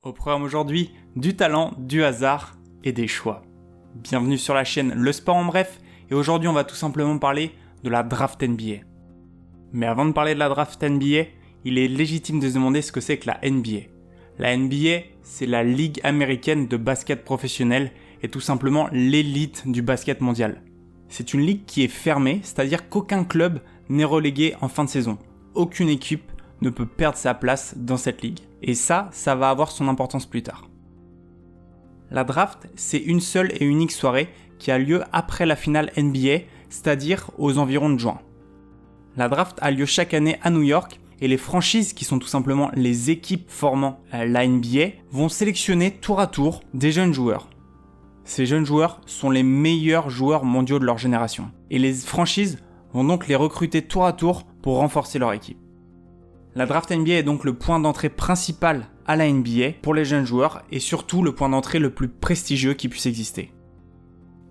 Au programme aujourd'hui, du talent, du hasard et des choix. Bienvenue sur la chaîne Le Sport en Bref, et aujourd'hui on va tout simplement parler de la draft NBA. Mais avant de parler de la draft NBA, il est légitime de se demander ce que c'est que la NBA. La NBA, c'est la Ligue américaine de basket professionnel et tout simplement l'élite du basket mondial. C'est une ligue qui est fermée, c'est-à-dire qu'aucun club n'est relégué en fin de saison. Aucune équipe ne peut perdre sa place dans cette ligue. Et ça va avoir son importance plus tard. La draft, c'est une seule et unique soirée qui a lieu après la finale NBA, c'est-à-dire aux environs de juin. La draft a lieu chaque année à New York et les franchises, qui sont tout simplement les équipes formant la NBA, vont sélectionner tour à tour des jeunes joueurs. Ces jeunes joueurs sont les meilleurs joueurs mondiaux de leur génération. Et les franchises vont donc les recruter tour à tour pour renforcer leur équipe. La draft NBA est donc le point d'entrée principal à la NBA pour les jeunes joueurs et surtout le point d'entrée le plus prestigieux qui puisse exister.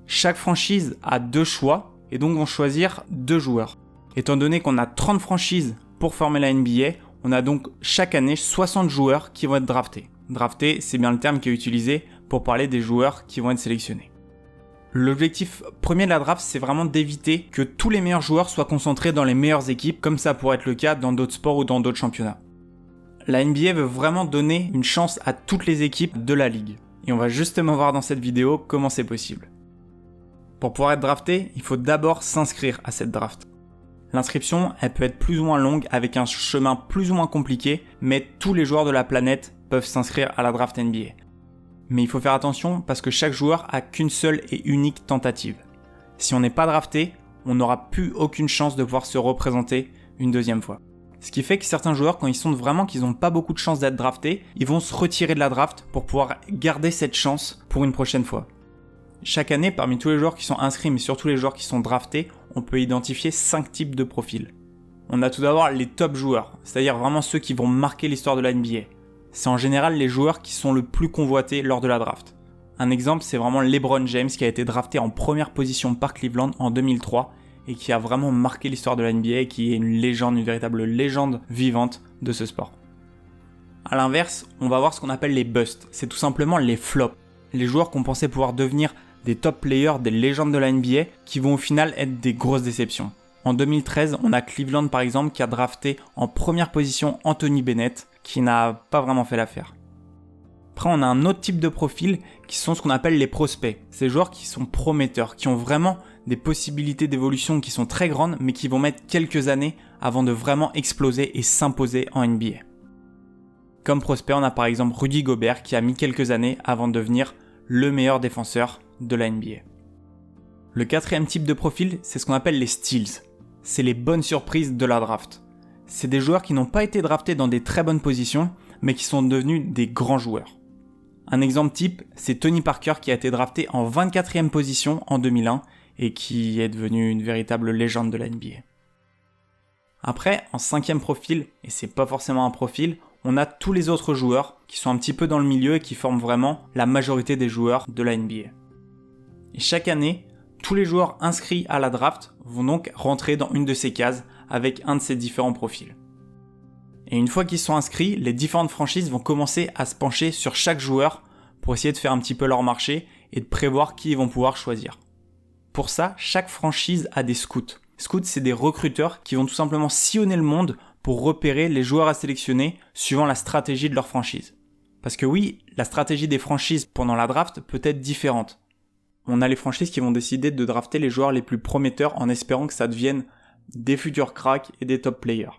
Chaque franchise a 2 choix et donc vont choisir 2 joueurs. Étant donné qu'on a 30 franchises pour former la NBA, on a donc chaque année 60 joueurs qui vont être draftés. Drafté, c'est bien le terme qui est utilisé pour parler des joueurs qui vont être sélectionnés. L'objectif premier de la draft, c'est vraiment d'éviter que tous les meilleurs joueurs soient concentrés dans les meilleures équipes, comme ça pourrait être le cas dans d'autres sports ou dans d'autres championnats. La NBA veut vraiment donner une chance à toutes les équipes de la ligue. Et on va justement voir dans cette vidéo comment c'est possible. Pour pouvoir être drafté, il faut d'abord s'inscrire à cette draft. L'inscription, elle peut être plus ou moins longue avec un chemin plus ou moins compliqué, mais tous les joueurs de la planète peuvent s'inscrire à la draft NBA. Mais il faut faire attention parce que chaque joueur a qu'une seule et unique tentative. Si on n'est pas drafté, on n'aura plus aucune chance de pouvoir se représenter une deuxième fois. Ce qui fait que certains joueurs, quand ils sentent vraiment qu'ils n'ont pas beaucoup de chances d'être draftés, ils vont se retirer de la draft pour pouvoir garder cette chance pour une prochaine fois. Chaque année, parmi tous les joueurs qui sont inscrits, mais surtout les joueurs qui sont draftés, on peut identifier 5 types de profils. On a tout d'abord les top joueurs, c'est-à-dire vraiment ceux qui vont marquer l'histoire de la NBA. C'est en général les joueurs qui sont le plus convoités lors de la draft. Un exemple, c'est vraiment LeBron James qui a été drafté en première position par Cleveland en 2003 et qui a vraiment marqué l'histoire de la NBA et qui est une légende, une véritable légende vivante de ce sport. A l'inverse, on va voir ce qu'on appelle les busts. C'est tout simplement les flops. Les joueurs qu'on pensait pouvoir devenir des top players, des légendes de la NBA qui vont au final être des grosses déceptions. En 2013, on a Cleveland par exemple qui a drafté en première position Anthony Bennett, qui n'a pas vraiment fait l'affaire. Après, on a un autre type de profil qui sont ce qu'on appelle les prospects. Ces joueurs qui sont prometteurs, qui ont vraiment des possibilités d'évolution qui sont très grandes, mais qui vont mettre quelques années avant de vraiment exploser et s'imposer en NBA. Comme prospect, on a par exemple Rudy Gobert qui a mis quelques années avant de devenir le meilleur défenseur de la NBA. Le 4e type de profil, c'est ce qu'on appelle les steals. C'est les bonnes surprises de la draft. C'est des joueurs qui n'ont pas été draftés dans des très bonnes positions, mais qui sont devenus des grands joueurs. Un exemple type, c'est Tony Parker qui a été drafté en 24e position en 2001 et qui est devenu une véritable légende de la NBA. Après, en 5e profil, et c'est pas forcément un profil, on a tous les autres joueurs qui sont un petit peu dans le milieu et qui forment vraiment la majorité des joueurs de la NBA. Et chaque année, tous les joueurs inscrits à la draft vont donc rentrer dans une de ces cases avec un de ces différents profils. Et une fois qu'ils sont inscrits, les différentes franchises vont commencer à se pencher sur chaque joueur pour essayer de faire un petit peu leur marché et de prévoir qui ils vont pouvoir choisir. Pour ça, chaque franchise a des scouts. Scouts, c'est des recruteurs qui vont tout simplement sillonner le monde pour repérer les joueurs à sélectionner suivant la stratégie de leur franchise. Parce que oui, la stratégie des franchises pendant la draft peut être différente. On a les franchises qui vont décider de drafter les joueurs les plus prometteurs en espérant que ça devienne des futurs cracks et des top players.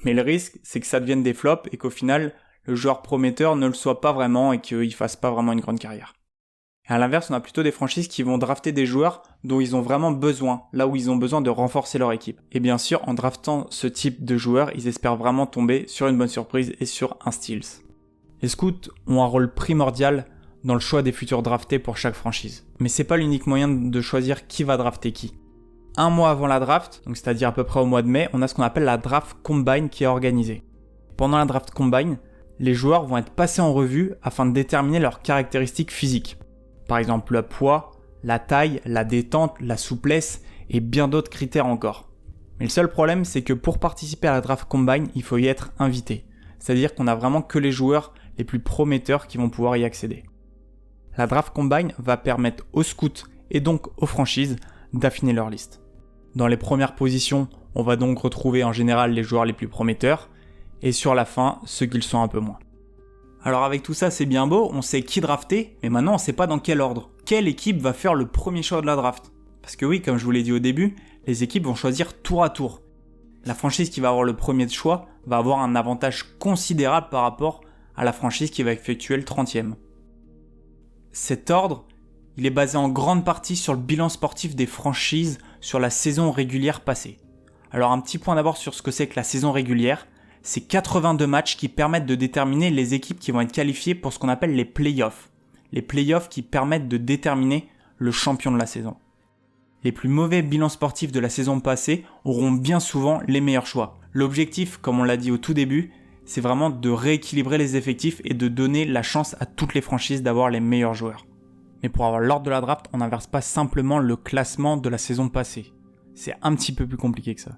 Mais le risque, c'est que ça devienne des flops et qu'au final, le joueur prometteur ne le soit pas vraiment et qu'il fasse pas vraiment une grande carrière. Et à l'inverse, on a plutôt des franchises qui vont drafter des joueurs dont ils ont vraiment besoin, là où ils ont besoin de renforcer leur équipe. Et bien sûr, en draftant ce type de joueurs, ils espèrent vraiment tomber sur une bonne surprise et sur un steals. Les scouts ont un rôle primordial dans le choix des futurs draftés pour chaque franchise. Mais c'est pas l'unique moyen de choisir qui va drafter qui. Un mois avant la draft, donc c'est-à-dire à peu près au mois de mai, on a ce qu'on appelle la draft combine qui est organisée. Pendant la draft combine, les joueurs vont être passés en revue afin de déterminer leurs caractéristiques physiques. Par exemple le poids, la taille, la détente, la souplesse et bien d'autres critères encore. Mais le seul problème, c'est que pour participer à la draft combine, il faut y être invité. C'est-à-dire qu'on a vraiment que les joueurs les plus prometteurs qui vont pouvoir y accéder. La Draft Combine va permettre aux scouts et donc aux franchises d'affiner leur liste. Dans les premières positions, on va donc retrouver en général les joueurs les plus prometteurs et sur la fin, ceux qui le sont un peu moins. Alors avec tout ça, c'est bien beau, on sait qui drafter, mais maintenant on sait pas dans quel ordre. Quelle équipe va faire le premier choix de la draft ? Parce que oui, comme je vous l'ai dit au début, les équipes vont choisir tour à tour. La franchise qui va avoir le premier choix va avoir un avantage considérable par rapport à la franchise qui va effectuer le 30e. Cet ordre, il est basé en grande partie sur le bilan sportif des franchises sur la saison régulière passée. Alors un petit point d'abord sur ce que c'est que la saison régulière, c'est 82 matchs qui permettent de déterminer les équipes qui vont être qualifiées pour ce qu'on appelle les playoffs. Les playoffs qui permettent de déterminer le champion de la saison. Les plus mauvais bilans sportifs de la saison passée auront bien souvent les meilleurs choix. L'objectif, comme on l'a dit au tout début, c'est vraiment de rééquilibrer les effectifs et de donner la chance à toutes les franchises d'avoir les meilleurs joueurs. Mais pour avoir l'ordre de la draft, on n'inverse pas simplement le classement de la saison passée. C'est un petit peu plus compliqué que ça.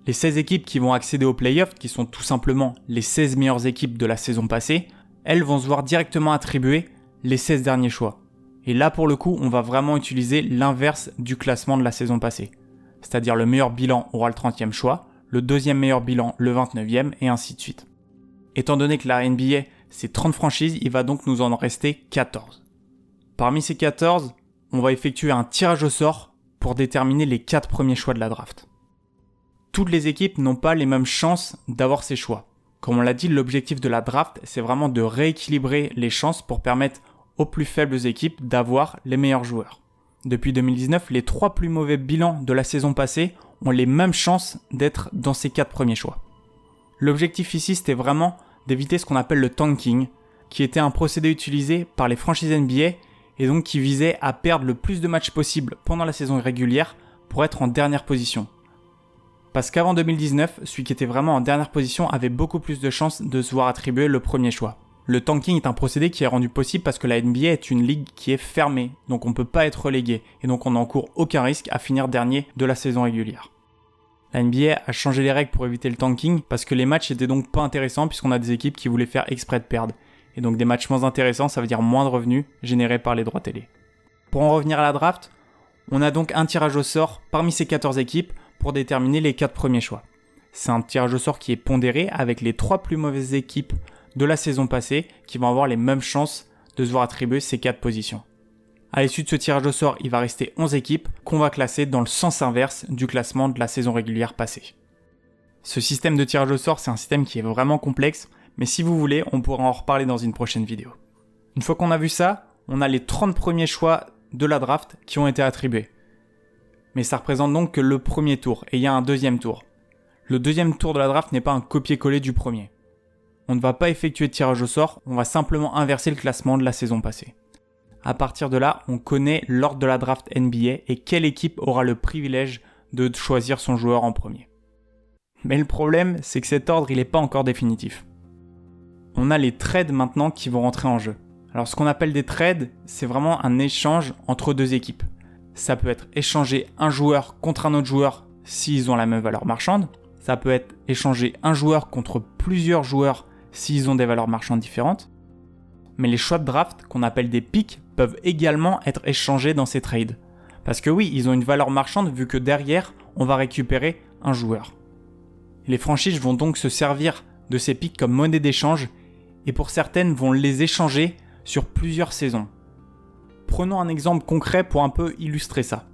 Les 16 équipes qui vont accéder aux playoffs, qui sont tout simplement les 16 meilleures équipes de la saison passée, elles vont se voir directement attribuer les 16 derniers choix. Et là pour le coup, on va vraiment utiliser l'inverse du classement de la saison passée. C'est-à-dire le meilleur bilan aura le 30e choix, le deuxième meilleur bilan le 29e et ainsi de suite. Étant donné que la NBA c'est 30 franchises, il va donc nous en rester 14. Parmi ces 14, on va effectuer un tirage au sort pour déterminer les 4 premiers choix de la draft. Toutes les équipes n'ont pas les mêmes chances d'avoir ces choix. Comme on l'a dit, l'objectif de la draft, c'est vraiment de rééquilibrer les chances pour permettre aux plus faibles équipes d'avoir les meilleurs joueurs. Depuis 2019, les 3 plus mauvais bilans de la saison passée ont les mêmes chances d'être dans ces 4 premiers choix. L'objectif ici, c'était vraiment d'éviter ce qu'on appelle le tanking, qui était un procédé utilisé par les franchises NBA et donc qui visait à perdre le plus de matchs possible pendant la saison régulière pour être en dernière position. Parce qu'avant 2019, celui qui était vraiment en dernière position avait beaucoup plus de chances de se voir attribuer le premier choix. Le tanking est un procédé qui est rendu possible parce que la NBA est une ligue qui est fermée, donc on ne peut pas être relégué, et donc on n'encourt aucun risque à finir dernier de la saison régulière. La NBA a changé les règles pour éviter le tanking parce que les matchs étaient donc pas intéressants puisqu'on a des équipes qui voulaient faire exprès de perdre. Et donc des matchs moins intéressants, ça veut dire moins de revenus générés par les droits télé. Pour en revenir à la draft, on a donc un tirage au sort parmi ces 14 équipes pour déterminer les 4 premiers choix. C'est un tirage au sort qui est pondéré avec les 3 plus mauvaises équipes de la saison passée qui vont avoir les mêmes chances de se voir attribuer ces 4 positions. À l'issue de ce tirage au sort, il va rester 11 équipes qu'on va classer dans le sens inverse du classement de la saison régulière passée. Ce système de tirage au sort, c'est un système qui est vraiment complexe, mais si vous voulez, on pourra en reparler dans une prochaine vidéo. Une fois qu'on a vu ça, on a les 30 premiers choix de la draft qui ont été attribués. Mais ça représente donc que le premier tour, et il y a un deuxième tour. Le deuxième tour de la draft n'est pas un copier-coller du premier. On ne va pas effectuer de tirage au sort, on va simplement inverser le classement de la saison passée. À partir de là, on connaît l'ordre de la draft NBA et quelle équipe aura le privilège de choisir son joueur en premier. Mais le problème, c'est que cet ordre, il n'est pas encore définitif. On a les trades maintenant qui vont rentrer en jeu. Alors ce qu'on appelle des trades, c'est vraiment un échange entre deux équipes. Ça peut être échanger un joueur contre un autre joueur s'ils ont la même valeur marchande. Ça peut être échanger un joueur contre plusieurs joueurs s'ils ont des valeurs marchandes différentes. Mais les choix de draft, qu'on appelle des picks, peuvent également être échangés dans ces trades. Parce que oui, ils ont une valeur marchande vu que derrière, on va récupérer un joueur. Les franchises vont donc se servir de ces picks comme monnaie d'échange et pour certaines vont les échanger sur plusieurs saisons. Prenons un exemple concret pour un peu illustrer ça.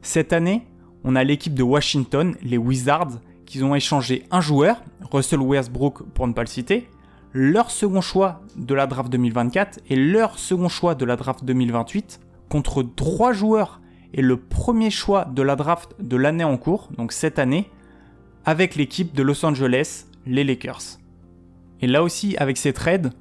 Cette année, on a l'équipe de Washington, les Wizards, qui ont échangé un joueur, Russell Westbrook pour ne pas le citer, leur second choix de la draft 2024 et leur second choix de la draft 2028 contre 3 joueurs et le premier choix de la draft de l'année en cours, donc cette année, avec l'équipe de Los Angeles, les Lakers. Et là aussi, avec ces trades,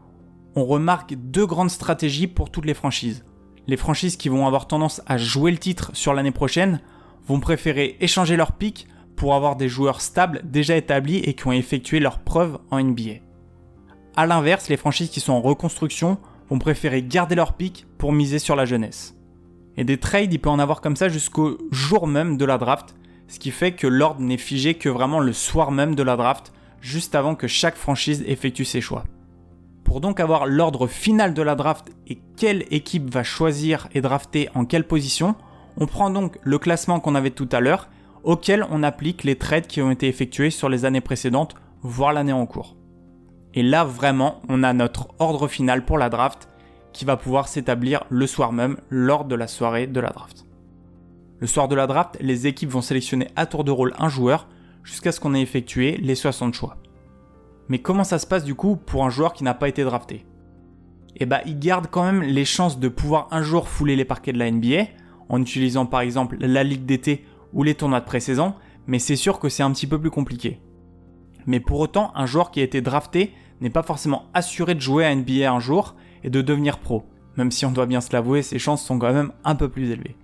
on remarque 2 grandes stratégies pour toutes les franchises. Les franchises qui vont avoir tendance à jouer le titre sur l'année prochaine vont préférer échanger leurs picks pour avoir des joueurs stables déjà établis et qui ont effectué leurs preuves en NBA. A l'inverse, les franchises qui sont en reconstruction vont préférer garder leurs picks pour miser sur la jeunesse. Et des trades, il peut en avoir comme ça jusqu'au jour même de la draft, ce qui fait que l'ordre n'est figé que vraiment le soir même de la draft, juste avant que chaque franchise effectue ses choix. Pour donc avoir l'ordre final de la draft et quelle équipe va choisir et drafter en quelle position, on prend donc le classement qu'on avait tout à l'heure, auquel on applique les trades qui ont été effectués sur les années précédentes, voire l'année en cours. Et là vraiment, on a notre ordre final pour la draft qui va pouvoir s'établir le soir même lors de la soirée de la draft. Le soir de la draft, les équipes vont sélectionner à tour de rôle un joueur jusqu'à ce qu'on ait effectué les 60 choix. Mais comment ça se passe du coup pour un joueur qui n'a pas été drafté ? Il garde quand même les chances de pouvoir un jour fouler les parquets de la NBA en utilisant par exemple la ligue d'été ou les tournois de pré-saison, mais c'est sûr que c'est un petit peu plus compliqué. Mais pour autant, un joueur qui a été drafté n'est pas forcément assuré de jouer à NBA un jour et de devenir pro, même si on doit bien se l'avouer, ses chances sont quand même un peu plus élevées.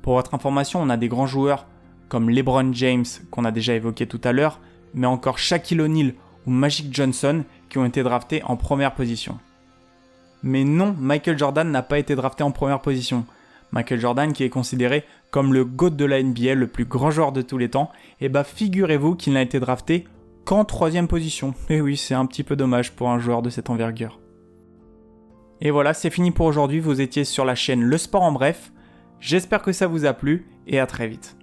Pour votre information, on a des grands joueurs comme LeBron James, qu'on a déjà évoqué tout à l'heure, mais encore Shaquille O'Neal ou Magic Johnson qui ont été draftés en première position. Mais non, Michael Jordan n'a pas été drafté en première position. Michael Jordan, qui est considéré comme le GOAT de la NBA, le plus grand joueur de tous les temps, figurez-vous qu'il n'a été drafté qu'en 3e position. Et oui, c'est un petit peu dommage pour un joueur de cette envergure. Et voilà, c'est fini pour aujourd'hui, vous étiez sur la chaîne Le Sport en Bref. J'espère que ça vous a plu et à très vite.